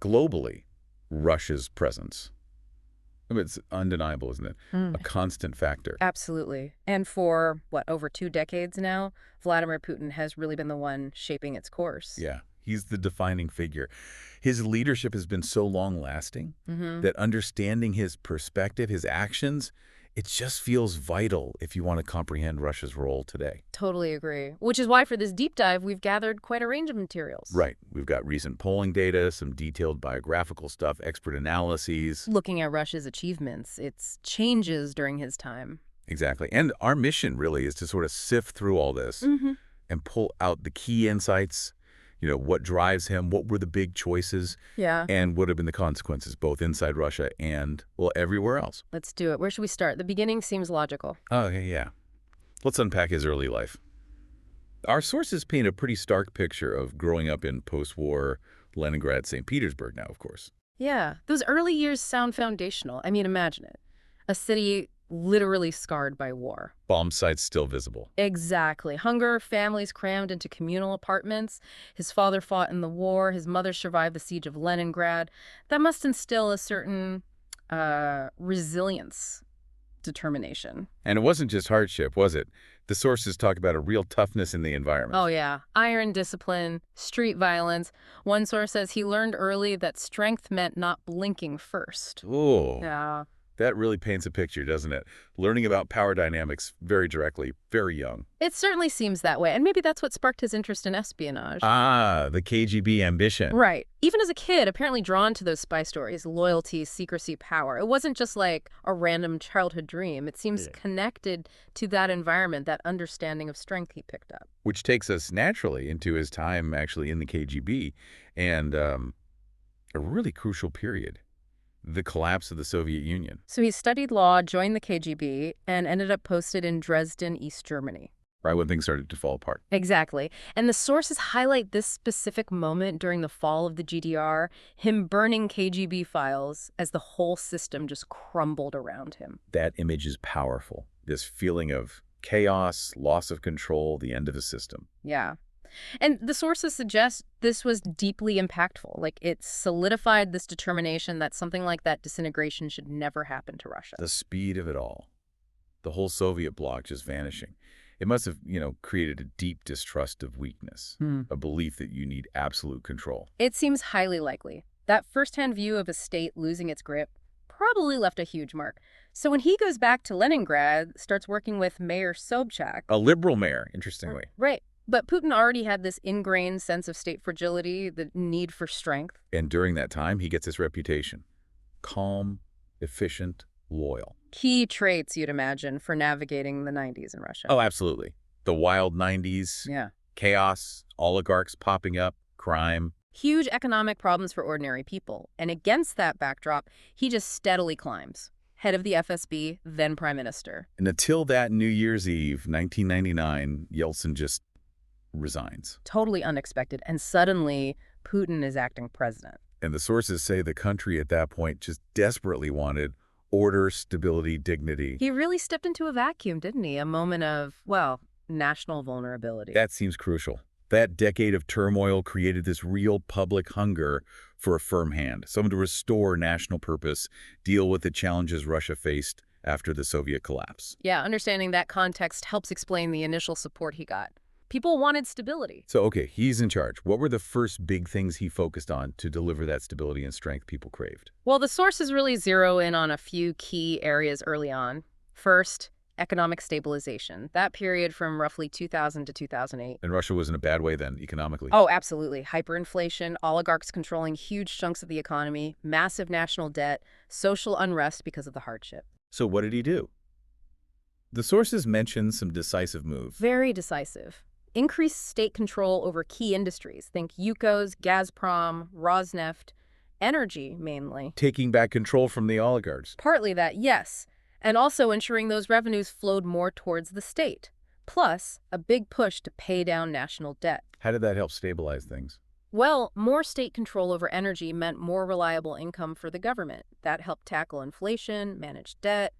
globally, Russia's presence. I mean, it's undeniable, isn't it? A constant factor. Absolutely. And for, what, over 2 decades now, Vladimir Putin has really been the one shaping its course. Yeah, he's the defining figure. His leadership has been so long-lasting that understanding his perspective, his actions, it just feels vital if you want to comprehend Russia's role today. Totally agree. Which is why for this deep dive, we've gathered quite a range of materials. Right. We've got recent polling data, some detailed biographical stuff, expert analyses. Looking at Russia's achievements, its changes during his time. Exactly. And our mission really is to sort of sift through all this and pull out the key insights, what drives him, what were the big choices, and what have been the consequences, both inside Russia and, well, everywhere else. Let's do it. Where should we start? The beginning seems logical. Oh, okay, yeah. Let's unpack his early life. Our sources paint a pretty stark picture of growing up in post-war Leningrad, St. Petersburg now, of course. Yeah, those early years sound foundational. I mean, imagine it. A city literally scarred by war. Bomb sites still visible. Exactly. Hunger, families crammed into communal apartments. His father fought in the war. His mother survived the siege of Leningrad. That must instill a certain resilience, determination. And it wasn't just hardship, was it? The sources talk about a real toughness in the environment. Oh, yeah. Iron discipline, street violence. One source says he learned early that strength meant not blinking first. Oh. Yeah. That really paints a picture, doesn't it? Learning about power dynamics very directly, very young. It certainly seems that way, and maybe that's what sparked his interest in espionage. Ah, the KGB ambition. Right. Even as a kid, apparently drawn to those spy stories, loyalty, secrecy, power. It wasn't just like a random childhood dream. It seems connected to that environment, that understanding of strength he picked up. Which takes us naturally into his time actually in the KGB and a really crucial period. The collapse of the Soviet Union. So he studied law, joined the KGB, and ended up posted in Dresden, East Germany. Right when things started to fall apart. Exactly. And the sources highlight this specific moment during the fall of the GDR, him burning KGB files as the whole system just crumbled around him. That image is powerful. This feeling of chaos, loss of control, the end of a system. Yeah. And the sources suggest this was deeply impactful. Like, it solidified this determination that something like that disintegration should never happen to Russia. The speed of it all. The whole Soviet bloc just vanishing. It must have, created a deep distrust of weakness, a belief that you need absolute control. It seems highly likely. That firsthand view of a state losing its grip probably left a huge mark. So when he goes back to Leningrad, starts working with Mayor Sobchak. A liberal mayor, interestingly. Right. But Putin already had this ingrained sense of state fragility, the need for strength. And during that time, he gets his reputation. Calm, efficient, loyal. Key traits, you'd imagine, for navigating the 90s in Russia. Oh, absolutely. The wild 90s. Yeah. Chaos, oligarchs popping up, crime. Huge economic problems for ordinary people. And against that backdrop, he just steadily climbs. Head of the FSB, then prime minister. And until that New Year's Eve, 1999, Yeltsin just resigns. Totally unexpected. And suddenly, Putin is acting president. And the sources say the country at that point just desperately wanted order, stability, dignity. He really stepped into a vacuum, didn't he? A moment of, well, national vulnerability. That seems crucial. That decade of turmoil created this real public hunger for a firm hand, someone to restore national purpose, deal with the challenges Russia faced after the Soviet collapse. Yeah, understanding that context helps explain the initial support he got. People wanted stability. So, okay, he's in charge. What were the first big things he focused on to deliver that stability and strength people craved? Well, the sources really zero in on a few key areas early on. First, economic stabilization. That period from roughly 2000 to 2008. And Russia was in a bad way then, economically. Oh, absolutely. Hyperinflation, oligarchs controlling huge chunks of the economy, massive national debt, social unrest because of the hardship. So what did he do? The sources mention some decisive moves. Very decisive. Increased state control over key industries. Think Yukos, Gazprom, Rosneft, energy mainly. Taking back control from the oligarchs. Partly that, yes. And also ensuring those revenues flowed more towards the state. Plus, a big push to pay down national debt. How did that help stabilize things? Well, more state control over energy meant more reliable income for the government. That helped tackle inflation, manage debt.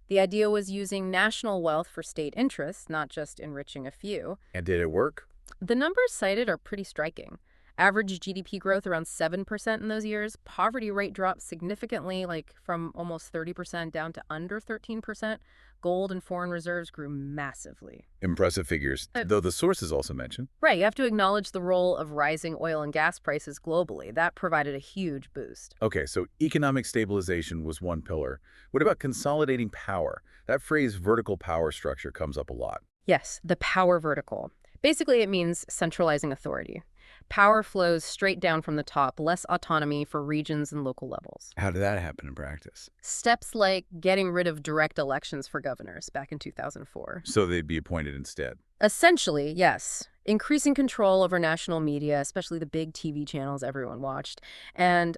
The idea was using national wealth for state interests, not just enriching a few. And did it work? The numbers cited are pretty striking. Average GDP growth around 7% in those years. Poverty rate dropped significantly, like from almost 30% down to under 13%. Gold and foreign reserves grew massively. Impressive figures, though the sources also mention. Right, you have to acknowledge the role of rising oil and gas prices globally. That provided a huge boost. Okay, so economic stabilization was one pillar. What about consolidating power? That phrase vertical power structure comes up a lot. Yes, the power vertical. Basically, it means centralizing authority. Power flows straight down from the top, less autonomy for regions and local levels. How did that happen in practice? Steps like getting rid of direct elections for governors back in 2004. So they'd be appointed instead. Essentially, yes. Increasing control over national media, especially the big TV channels everyone watched, and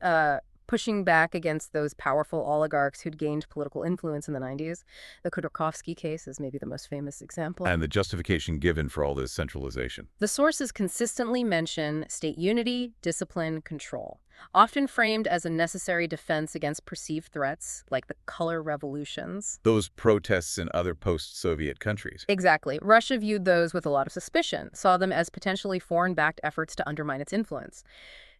pushing back against those powerful oligarchs who'd gained political influence in the 90s. The Khodorkovsky case is maybe the most famous example. And the justification given for all this centralization. The sources consistently mention state unity, discipline, control, often framed as a necessary defense against perceived threats like the color revolutions. Those protests in other post-Soviet countries. Exactly. Russia viewed those with a lot of suspicion, saw them as potentially foreign-backed efforts to undermine its influence.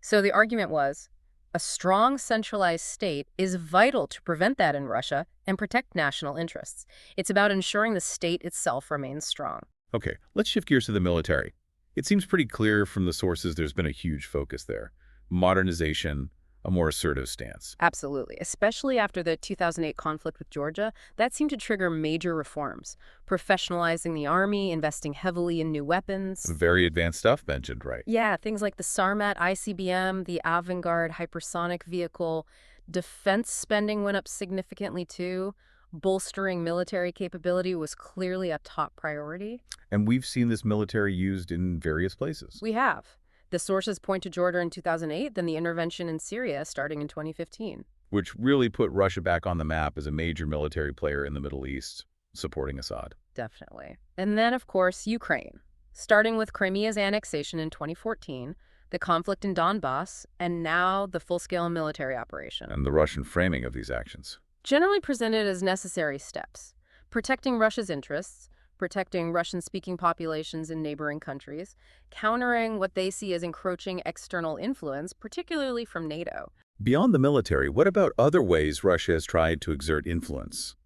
So the argument was, a strong centralized state is vital to prevent that in Russia and protect national interests. It's about ensuring the state itself remains strong. Okay, let's shift gears to the military. It seems pretty clear from the sources there's been a huge focus there. Modernization, a more assertive stance. Absolutely. Especially after the 2008 conflict with Georgia, that seemed to trigger major reforms. Professionalizing the army, investing heavily in new weapons. Very advanced stuff mentioned, right? Yeah, things like the Sarmat ICBM, the Avangard hypersonic vehicle. Defense spending went up significantly too. Bolstering military capability was clearly a top priority. And we've seen this military used in various places. We have. The sources point to Georgia in 2008, then the intervention in Syria starting in 2015. Which really put Russia back on the map as a major military player in the Middle East, supporting Assad. Definitely. And then, of course, Ukraine. Starting with Crimea's annexation in 2014, the conflict in Donbass, and now the full-scale military operation. And the Russian framing of these actions. Generally presented as necessary steps. Protecting Russia's interests, protecting Russian-speaking populations in neighboring countries, countering what they see as encroaching external influence, particularly from NATO. Beyond the military, what about other ways Russia has tried to exert influence?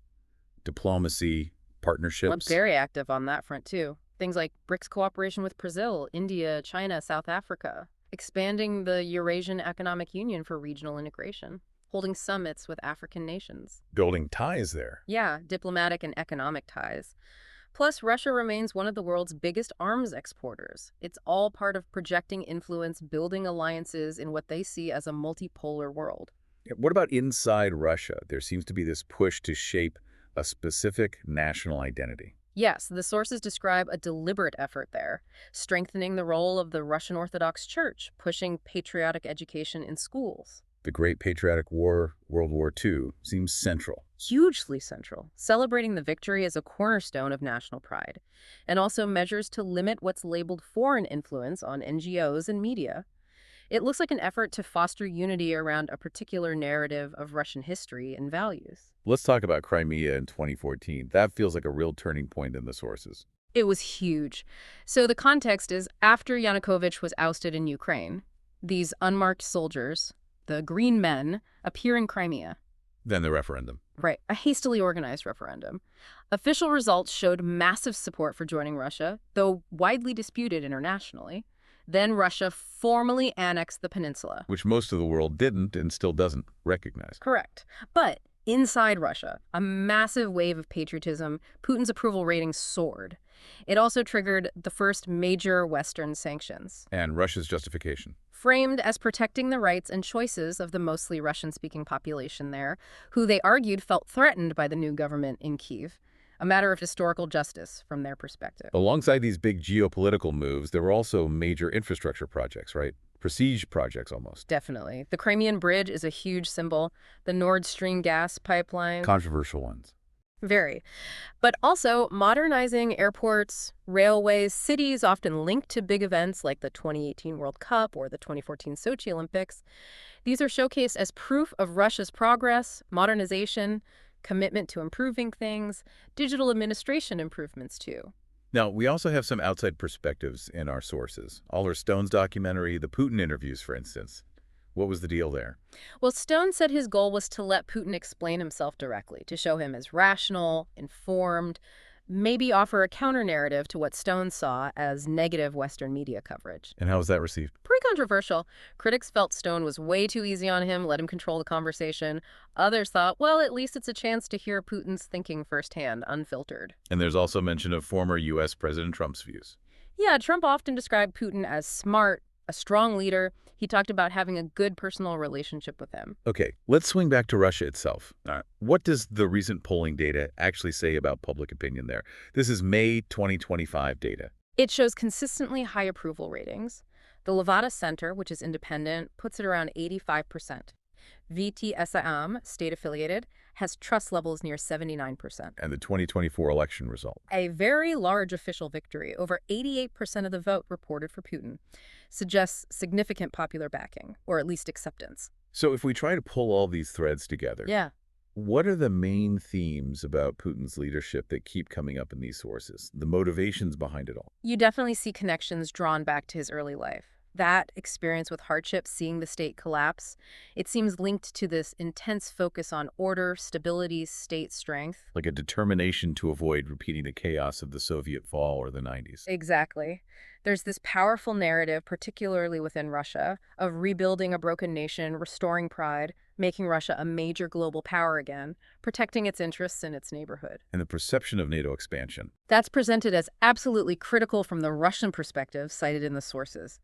Diplomacy, partnerships? Well, very active on that front, too. Things like BRICS cooperation with Brazil, India, China, South Africa. Expanding the Eurasian Economic Union for regional integration. Holding summits with African nations. Building ties there. Yeah, diplomatic and economic ties. Plus, Russia remains one of the world's biggest arms exporters. It's all part of projecting influence, building alliances in what they see as a multipolar world. What about inside Russia? There seems to be this push to shape a specific national identity. Yes, the sources describe a deliberate effort there, strengthening the role of the Russian Orthodox Church, pushing patriotic education in schools. The Great Patriotic War, World War II, seems central. Hugely central, celebrating the victory as a cornerstone of national pride, and also measures to limit what's labeled foreign influence on NGOs and media. It looks like an effort to foster unity around a particular narrative of Russian history and values. Let's talk about Crimea in 2014. That feels like a real turning point in the sources. It was huge. So the context is, after Yanukovych was ousted in Ukraine, these unmarked soldiers, the Green Men, appear in Crimea. Then the referendum. Right, a hastily organized referendum. Official results showed massive support for joining Russia, though widely disputed internationally. Then Russia formally annexed the peninsula. Which most of the world didn't and still doesn't recognize. Correct. But inside Russia, a massive wave of patriotism, Putin's approval rating soared. It also triggered the first major Western sanctions. And Russia's justification. Framed as protecting the rights and choices of the mostly Russian-speaking population there, who they argued felt threatened by the new government in Kyiv. A matter of historical justice from their perspective. Alongside these big geopolitical moves, there were also major infrastructure projects, right? Prestige projects almost. Definitely. The Crimean Bridge is a huge symbol. The Nord Stream gas pipeline. Controversial ones. Very. But also modernizing airports, railways, cities often linked to big events like the 2018 World Cup or the 2014 Sochi Olympics. These are showcased as proof of Russia's progress, modernization, commitment to improving things, digital administration improvements too. Now, we also have some outside perspectives in our sources. Oliver Stone's documentary, the Putin interviews, for instance. What was the deal there? Well, Stone said his goal was to let Putin explain himself directly, to show him as rational, informed, maybe offer a counter-narrative to what Stone saw as negative Western media coverage. And how was that received? Pretty controversial. Critics felt Stone was way too easy on him, let him control the conversation. Others thought, well, at least it's a chance to hear Putin's thinking firsthand, unfiltered. And there's also mention of former U.S. President Trump's views. Yeah, Trump often described Putin as smart, a strong leader. He talked about having a good personal relationship with him. Okay, let's swing back to Russia itself. What does the recent polling data actually say about public opinion there? This is May 2025 data. It shows consistently high approval ratings. The Levada Center, which is independent, puts it around 85%. VTSIM, state-affiliated, has trust levels near 79%. And the 2024 election result. A very large official victory, over 88% of the vote reported for Putin, suggests significant popular backing, or at least acceptance. So if we try to pull all these threads together, Yeah. what are the main themes about Putin's leadership that keep coming up in these sources? The motivations behind it all? You definitely see connections drawn back to his early life. That experience with hardship, seeing the state collapse, it seems linked to this intense focus on order, stability, state strength. Like a determination to avoid repeating the chaos of the Soviet fall or the 90s. Exactly. There's this powerful narrative, particularly within Russia, of rebuilding a broken nation, restoring pride, making Russia a major global power again, protecting its interests in its neighborhood. And the perception of NATO expansion. That's presented as absolutely critical from the Russian perspective cited in the sources.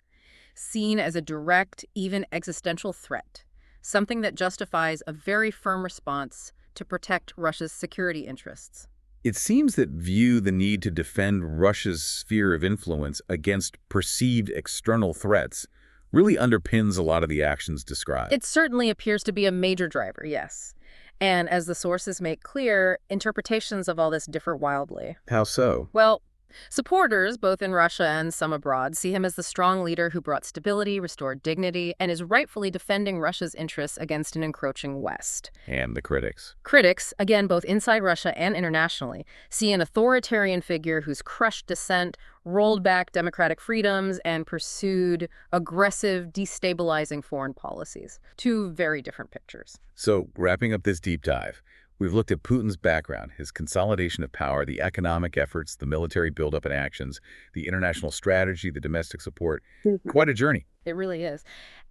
Seen as a direct, even existential threat, something that justifies a very firm response to protect Russia's security interests. It seems that view the need to defend Russia's sphere of influence against perceived external threats really underpins a lot of the actions described. It certainly appears to be a major driver, yes. And as the sources make clear, interpretations of all this differ wildly. How so? Well, supporters, both in Russia and some abroad, see him as the strong leader who brought stability, restored dignity, and is rightfully defending Russia's interests against an encroaching West. And the critics. Critics, again, both inside Russia and internationally, see an authoritarian figure who's crushed dissent, rolled back democratic freedoms, and pursued aggressive, destabilizing foreign policies. Two very different pictures. So, wrapping up this deep dive, we've looked at Putin's background, his consolidation of power, the economic efforts, the military buildup and actions, the international strategy, the domestic support. Quite a journey. It really is.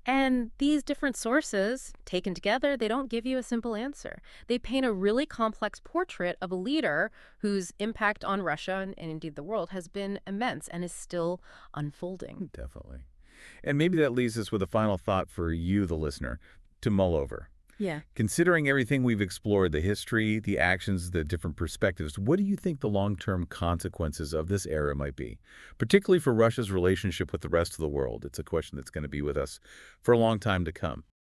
And these different sources, taken together, they don't give you a simple answer. They paint a really complex portrait of a leader whose impact on Russia and indeed the world has been immense and is still unfolding. Definitely. And maybe that leaves us with a final thought for you, the listener, to mull over. Yeah. Considering everything we've explored, the history, the actions, the different perspectives, what do you think the long-term consequences of this era might be? Particularly for Russia's relationship with the rest of the world. It's a question that's going to be with us for a long time to come.